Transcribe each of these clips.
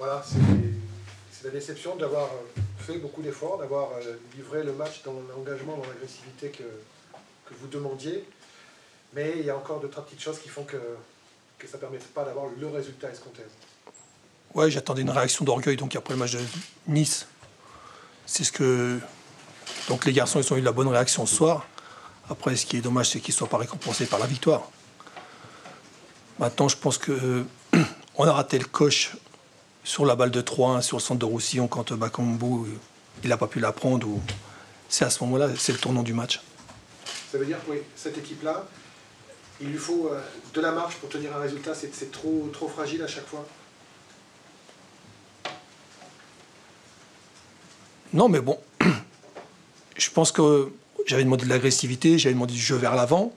voilà, c'est la déception d'avoir fait beaucoup d'efforts, d'avoir livré le match dans l'engagement, dans l'agressivité que vous demandiez. Mais il y a encore 2-3 petites choses qui font que ça ne permet pas d'avoir le résultat escompté. Ouais, j'attendais une réaction d'orgueil donc après le match de Nice. C'est ce que... Donc les garçons, ils ont eu la bonne réaction ce soir. Après, ce qui est dommage, c'est qu'ils ne soient pas récompensés par la victoire. Maintenant, je pense qu'on a raté le coche sur la balle de 3-1, sur le centre de Roussillon, quand Bakambu, il n'a pas pu la prendre. C'est à ce moment-là, c'est le tournant du match. Ça veut dire que oui, cette équipe-là, il lui faut de la marge pour tenir un résultat, c'est trop fragile à chaque fois. Non, mais bon, je pense que j'avais demandé de l'agressivité, j'avais demandé du jeu vers l'avant.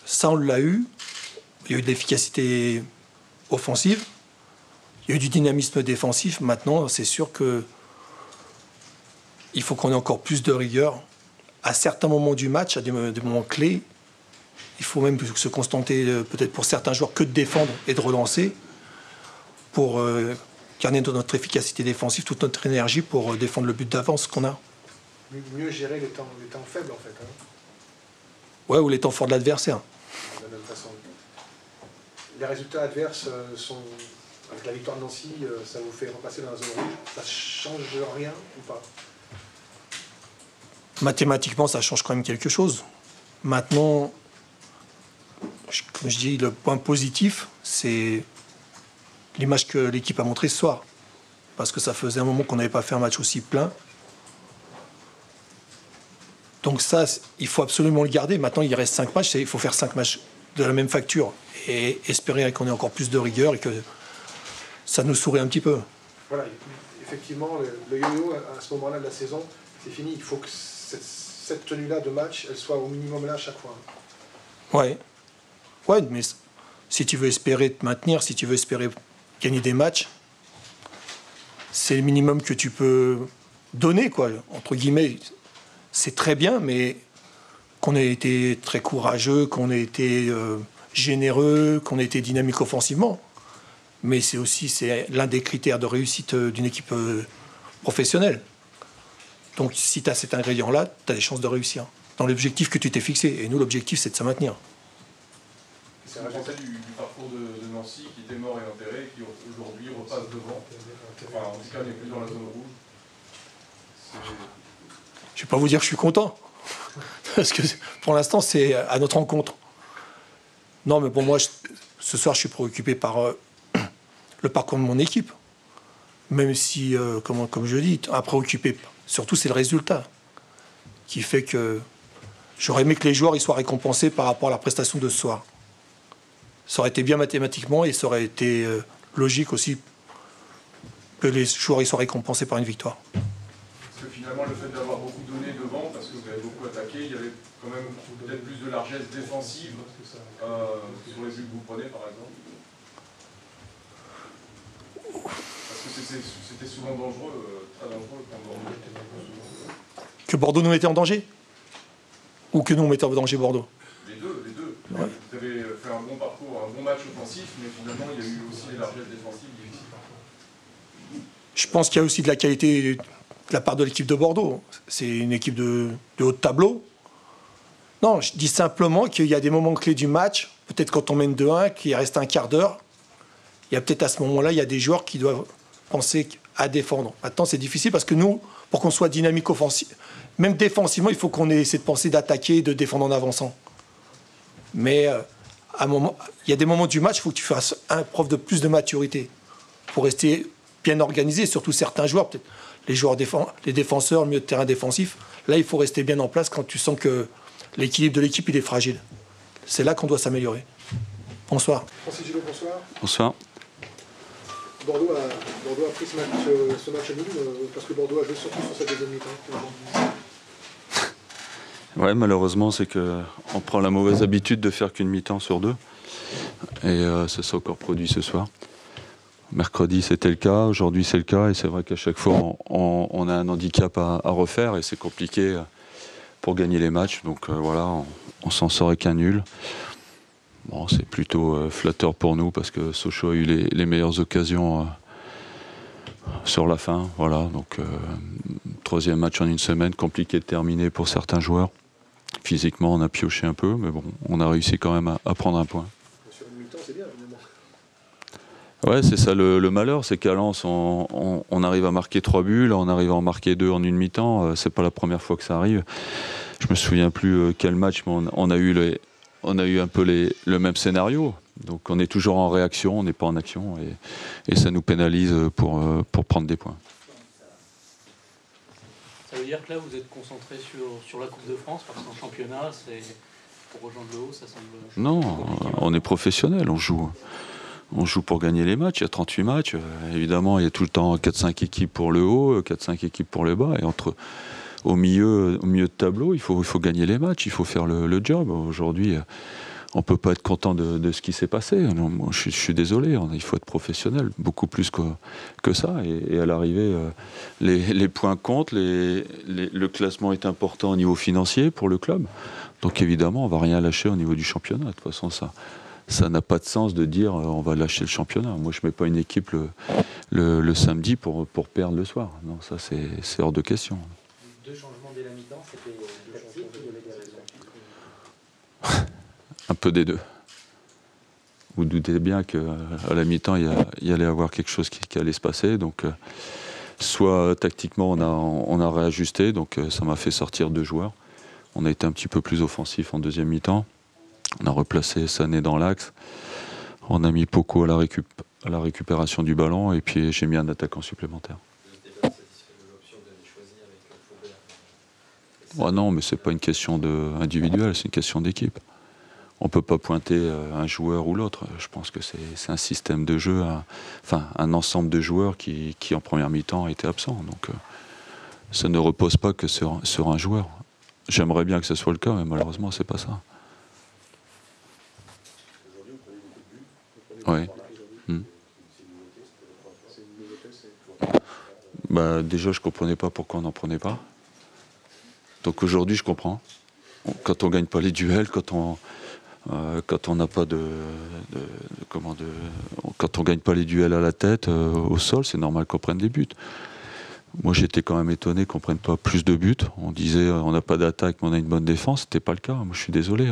Ça, on l'a eu. Il y a eu de l'efficacité offensive. Il y a eu du dynamisme défensif. Maintenant, c'est sûr qu'il faut qu'on ait encore plus de rigueur. À certains moments du match, à des moments clés, il faut même se contenter, peut-être pour certains joueurs, que de défendre et de relancer pour garder notre efficacité défensive, toute notre énergie pour défendre le but d'avance qu'on a. Mieux gérer les temps faibles, en fait. Hein. Ouais, ou les temps forts de l'adversaire. De la même façon. Les résultats adverses sont... Avec la victoire de Nancy, ça vous fait repasser dans la zone rouge. Ça change rien ou pas? Mathématiquement, ça change quand même quelque chose. Maintenant, comme je dis, le point positif, c'est l'image que l'équipe a montrée ce soir. Parce que ça faisait un moment qu'on n'avait pas fait un match aussi plein. Donc ça, il faut absolument le garder. Maintenant, il reste 5 matchs. Il faut faire 5 matchs de la même facture. Et espérer qu'on ait encore plus de rigueur et que ça nous sourit un petit peu. Voilà, effectivement, le yo-yo, à ce moment-là de la saison, c'est fini. Il faut que cette tenue-là de match, elle soit au minimum là à chaque fois. Ouais, mais si tu veux espérer te maintenir, si tu veux espérer gagner des matchs, c'est le minimum que tu peux donner, quoi. Entre guillemets, c'est très bien, mais qu'on ait été très courageux, qu'on ait été généreux, qu'on ait été dynamique offensivement. Mais c'est l'un des critères de réussite d'une équipe professionnelle. Donc si tu as cet ingrédient-là, tu as des chances de réussir dans l'objectif que tu t'es fixé. Et nous, l'objectif, c'est de se maintenir. C'est un pensée du parcours de Nancy qui était mort et enterré, qui aujourd'hui repasse devant. Enfin, en tout cas, n'est plus dans la zone rouge. Je ne vais pas vous dire que je suis content. Parce que pour l'instant, c'est à notre rencontre. Non, mais bon, moi, ce soir, je suis préoccupé par le parcours de mon équipe. Même si, comme je dis, à préoccuper, surtout, c'est le résultat qui fait que j'aurais aimé que les joueurs ils soient récompensés par rapport à la prestation de ce soir. Ça aurait été bien mathématiquement et ça aurait été logique aussi que les joueurs ils soient récompensés par une victoire. Parce que finalement, le fait d'avoir beaucoup donné devant, parce que vous avez beaucoup attaqué, il y avait quand même peut-être plus de largesse défensive sur les buts que vous prenez, par exemple. Parce que c'était souvent dangereux, très dangereux quand Bordeaux était dangereux. Que Bordeaux nous mettait en danger? Ou que nous mettions en danger Bordeaux? Les deux. Ouais. Vous avez fait un bon parcours, un bon match offensif, mais finalement, il y a eu aussi des largesses défensives difficiles. Je pense qu'il y a aussi de la qualité de la part de l'équipe de Bordeaux. C'est une équipe de haut de tableau. Non, je dis simplement qu'il y a des moments clés du match, peut-être quand on mène 2-1, qu'il reste un quart d'heure. Il y a peut-être à ce moment-là, il y a des joueurs qui doivent penser à défendre. Maintenant, c'est difficile parce que nous, pour qu'on soit dynamique offensif, même défensivement, il faut qu'on ait cette pensée d'attaquer et de défendre en avançant. Mais à un moment, il y a des moments du match, il faut que tu fasses preuve de plus de maturité pour rester bien organisé. Surtout certains joueurs, peut-être les défenseurs, le milieu de terrain défensif. Là, il faut rester bien en place quand tu sens que l'équilibre de l'équipe il est fragile. C'est là qu'on doit s'améliorer. Bonsoir. Francis Gillot, bonsoir. Bonsoir. Bordeaux a pris ce match nul parce que Bordeaux a joué surtout sur sa deuxième mi-temps. Ouais, malheureusement, c'est qu'on prend la mauvaise habitude de faire qu'une mi-temps sur 2. Et ça s'est encore produit ce soir. Mercredi, c'était le cas. Aujourd'hui, c'est le cas. Et c'est vrai qu'à chaque fois, on a un handicap à refaire. Et c'est compliqué pour gagner les matchs. Donc voilà, on s'en sort avec un nul. Bon, c'est plutôt flatteur pour nous parce que Sochaux a eu les meilleures occasions sur la fin. Voilà, donc 3e match en une semaine, compliqué de terminer pour certains joueurs. Physiquement, on a pioché un peu, mais bon, on a réussi quand même à prendre un point. Sur une mi-temps, c'est bien, évidemment. Ouais, c'est ça le malheur, c'est qu'à Lens, on arrive à marquer 3 buts, là on arrive à en marquer 2 en une mi-temps. C'est pas la première fois que ça arrive. Je me souviens plus quel match, mais on a eu un peu le même scénario. Donc on est toujours en réaction, on n'est pas en action, et ça nous pénalise pour prendre des points. Ça veut dire que là vous êtes concentré sur la Coupe de France, parce qu'en championnat, c'est pour rejoindre le haut, ça semble... Non, on est professionnel, on joue pour gagner les matchs, il y a 38 matchs. Évidemment, il y a tout le temps 4-5 équipes pour le haut, 4-5 équipes pour le bas, et au milieu de tableau, il faut gagner les matchs, il faut faire le job. Aujourd'hui, on ne peut pas être content de ce qui s'est passé. Non, moi, je suis désolé, il faut être professionnel, beaucoup plus que ça. Et à l'arrivée, les points comptent, le classement est important au niveau financier pour le club. Donc évidemment, on ne va rien lâcher au niveau du championnat. De toute façon, ça n'a pas de sens de dire on va lâcher le championnat. Moi, je ne mets pas une équipe le samedi pour perdre le soir. Non, ça, c'est hors de question. 2 changements dès la mi-temps, c'était tactique ou il y avait des raisons? Un peu des deux. Vous doutez bien qu'à la mi-temps, il y allait avoir quelque chose qui allait se passer. Donc, soit tactiquement, on a réajusté, donc ça m'a fait sortir 2 joueurs. On a été un petit peu plus offensif en deuxième mi-temps. On a replacé Sané dans l'axe. On a mis Poko à la récupération du ballon, et puis j'ai mis un attaquant supplémentaire. Oh non, mais c'est pas une question individuelle, c'est une question d'équipe. On ne peut pas pointer un joueur ou l'autre. Je pense que c'est un système de jeu, un ensemble de joueurs qui en première mi-temps étaient absents. Donc ça ne repose pas que sur un joueur. J'aimerais bien que ce soit le cas, mais malheureusement, c'est pas ça. Oui. Bah, déjà, je ne comprenais pas pourquoi on n'en prenait pas. Donc aujourd'hui, je comprends. Quand on ne gagne pas les duels, quand on n'a pas quand on gagne pas les duels à la tête, au sol, c'est normal qu'on prenne des buts. Moi, j'étais quand même étonné qu'on prenne pas plus de buts. On disait on n'a pas d'attaque, mais on a une bonne défense. C'était pas le cas. Moi, je suis désolé.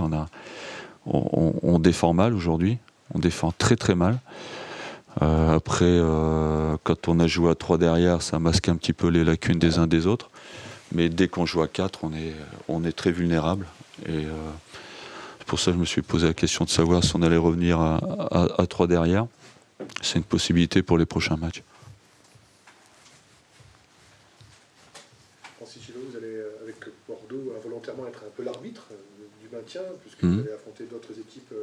On défend mal aujourd'hui. On défend très très mal. Après, quand on a joué à 3 derrière, ça masque un petit peu les lacunes des uns des autres. Mais dès qu'on joue à 4, on est très vulnérable. Et c'est pour ça que je me suis posé la question de savoir si on allait revenir à 3 derrière. C'est une possibilité pour les prochains matchs. Francis, vous allez, avec Bordeaux, volontairement être un peu l'arbitre du maintien, puisque vous allez affronter d'autres équipes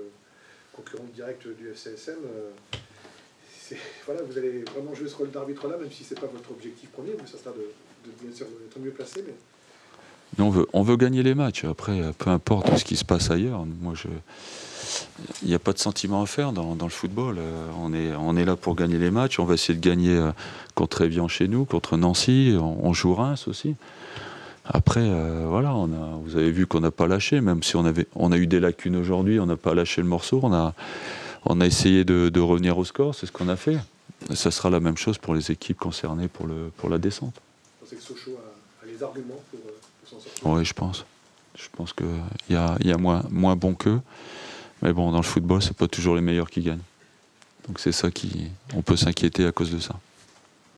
concurrentes directes du FCSM. Voilà, vous allez vraiment jouer ce rôle d'arbitre-là, même si ce n'est pas votre objectif premier, mais ça sera bien sûr d'être mieux placé. Mais... On veut gagner les matchs. Après, peu importe ce qui se passe ailleurs. Moi, il n'y a pas de sentiment à faire dans le football. On est là pour gagner les matchs. On va essayer de gagner contre Évian chez nous, contre Nancy. On joue Reims aussi. Après, voilà, vous avez vu qu'on n'a pas lâché, même si on a eu des lacunes aujourd'hui, on n'a pas lâché le morceau. On a essayé de revenir au score, c'est ce qu'on a fait. Et ça sera la même chose pour les équipes concernées pour la descente. Vous pensez que Sochaux a les arguments pour s'en sortir? Oui, je pense. Je pense qu'il y a moins bon qu'eux. Mais bon, dans le football, c'est pas toujours les meilleurs qui gagnent. Donc c'est ça on peut s'inquiéter à cause de ça.